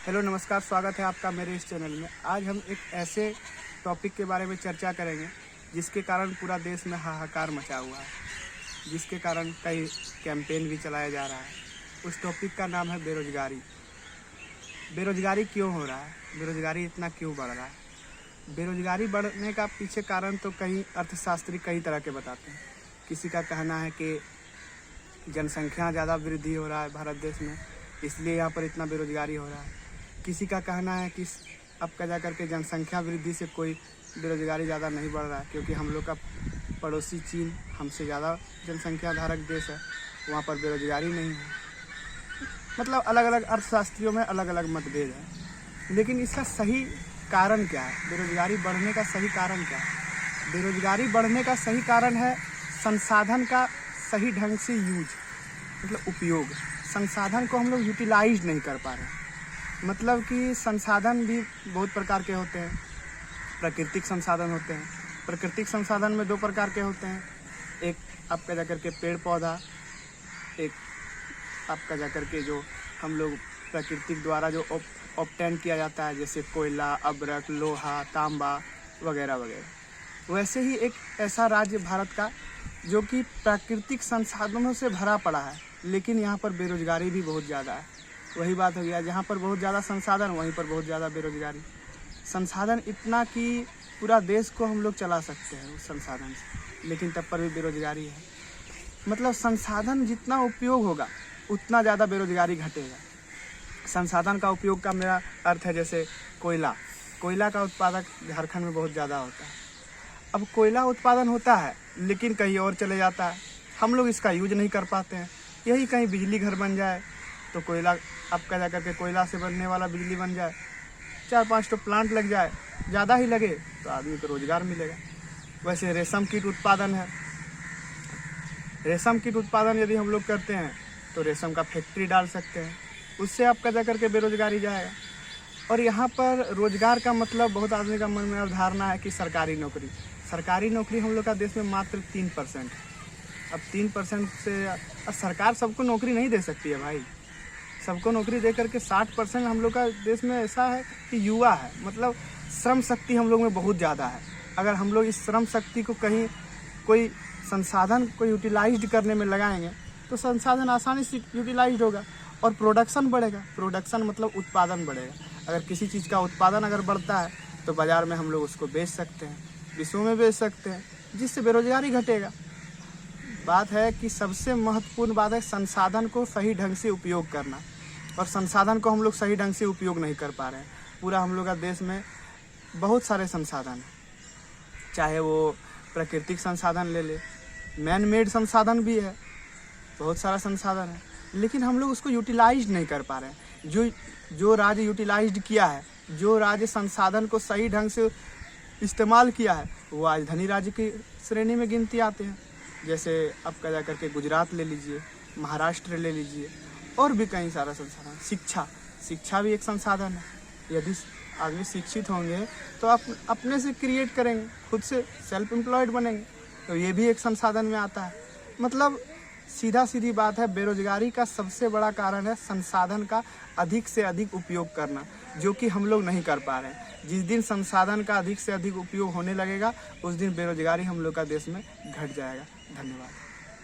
Hello नमस्कार, स्वागत है आपका मेरे इस चैनल में। आज हम एक ऐसे टॉपिक के बारे में चर्चा करेंगे जिसके कारण पूरा देश में हाहाकार मचा हुआ है, जिसके कारण कई कैंपेन भी चलाया जा रहा है। उस टॉपिक का नाम है बेरोजगारी। बेरोजगारी क्यों हो रहा है? बेरोजगारी इतना क्यों बढ़ रहा है? बेरोजगारी बढ़ने का पीछे कारण तो कई अर्थशास्त्री कई तरह के बताते हैं। किसी का कहना है कि जनसंख्या ज़्यादा वृद्धि हो रहा है भारत देश में, इसलिए यहाँ पर इतना बेरोजगारी हो रहा है। किसी का कहना है कि अब का जा कर के जनसंख्या वृद्धि से कोई बेरोजगारी ज़्यादा नहीं बढ़ रहा है, क्योंकि हम लोग का पड़ोसी चीन हमसे ज़्यादा जनसंख्या धारक देश है, वहाँ पर बेरोजगारी नहीं है। मतलब अलग अलग अर्थशास्त्रियों में अलग अलग मतभेद है। लेकिन इसका सही कारण क्या है? बेरोजगारी बढ़ने का सही कारण क्या है? बेरोजगारी बढ़ने का सही कारण है संसाधन का सही ढंग से यूज, मतलब उपयोग। संसाधन को हम लोग यूटिलाइज नहीं कर पा रहे। मतलब कि संसाधन भी बहुत प्रकार के होते हैं। प्राकृतिक संसाधन होते हैं। प्राकृतिक संसाधन में दो प्रकार के होते हैं। एक आपका जाकर के पेड़ पौधा, एक आपका जाकर के जो हम लोग प्राकृतिक द्वारा जो ऑब्टेन किया जाता है, जैसे कोयला, अब्रक, लोहा, तांबा वगैरह वगैरह। वैसे ही एक ऐसा राज्य भारत का जो कि प्राकृतिक संसाधनों से भरा पड़ा है, लेकिन यहाँ पर बेरोजगारी भी बहुत ज़्यादा है। वही बात हो गया, जहाँ पर बहुत ज़्यादा संसाधन वहीं पर बहुत ज़्यादा बेरोजगारी। संसाधन इतना कि पूरा देश को हम लोग चला सकते हैं उस संसाधन से, लेकिन तब पर भी बेरोजगारी है। मतलब संसाधन जितना उपयोग होगा उतना ज़्यादा बेरोजगारी घटेगा। संसाधन का उपयोग का मेरा अर्थ है जैसे कोयला का उत्पादक झारखंड में बहुत ज़्यादा होता है। अब कोयला उत्पादन होता है लेकिन कहीं और चले जाता है, हम लोग इसका यूज नहीं कर पाते हैं। यही कहीं बिजली घर बन जाए तो कोयला आपका जा करके कोयला से बनने वाला बिजली बन जाए, 4-5 तो प्लांट लग जाए, ज़्यादा ही लगे तो आदमी को रोज़गार मिलेगा। वैसे रेशम कीट उत्पादन है। रेशम कीट उत्पादन यदि हम लोग करते हैं तो रेशम का फैक्ट्री डाल सकते हैं, उससे आपका जा करके बेरोजगारी जाएगा। और यहाँ पर रोज़गार का मतलब बहुत आदमी का मन में अवधारणा है कि सरकारी नौकरी हम लोग का देश में मात्र 3% है। अब 3% से सरकार सबको नौकरी नहीं दे सकती है भाई। सबको नौकरी दे करके 60% हम लोग का देश में ऐसा है कि युवा है। मतलब श्रम शक्ति हम लोग में बहुत ज़्यादा है। अगर हम लोग इस श्रम शक्ति को कहीं कोई संसाधन को यूटिलाइज करने में लगाएंगे तो संसाधन आसानी से यूटिलाइज होगा और प्रोडक्शन बढ़ेगा। प्रोडक्शन मतलब उत्पादन बढ़ेगा। अगर किसी चीज़ का उत्पादन अगर बढ़ता है तो बाज़ार में हम लोग उसको बेच सकते हैं, विश्व में बेच सकते हैं, जिससे बेरोजगारी घटेगा। बात है कि सबसे महत्वपूर्ण बात है संसाधन को सही ढंग से उपयोग करना, और संसाधन को हम लोग सही ढंग से उपयोग नहीं कर पा रहे हैं। पूरा हम लोग का देश में बहुत सारे संसाधन हैं, चाहे वो प्राकृतिक संसाधन ले ले, मैन मेड संसाधन भी है, बहुत सारा संसाधन है, लेकिन हम लोग उसको यूटिलाइज नहीं कर पा रहे हैं। जो राज्य यूटिलाइज किया है, जो राज्य संसाधन को सही ढंग से इस्तेमाल किया है, वो आज धनी राज्य की श्रेणी में गिनती आते हैं। जैसे आपका जा करके गुजरात ले लीजिए, महाराष्ट्र ले लीजिए, और भी कई सारा संसाधन। शिक्षा भी एक संसाधन है। यदि आदमी शिक्षित होंगे तो आप अपने से क्रिएट करेंगे, खुद से सेल्फ एम्प्लॉयड बनेंगे, तो ये भी एक संसाधन में आता है। मतलब सीधी बात है, बेरोजगारी का सबसे बड़ा कारण है संसाधन का अधिक से अधिक उपयोग करना, जो कि हम लोग नहीं कर पा रहे हैं। जिस दिन संसाधन का अधिक से अधिक उपयोग होने लगेगा उस दिन बेरोजगारी हम लोग का देश में घट जाएगा। धन्यवाद।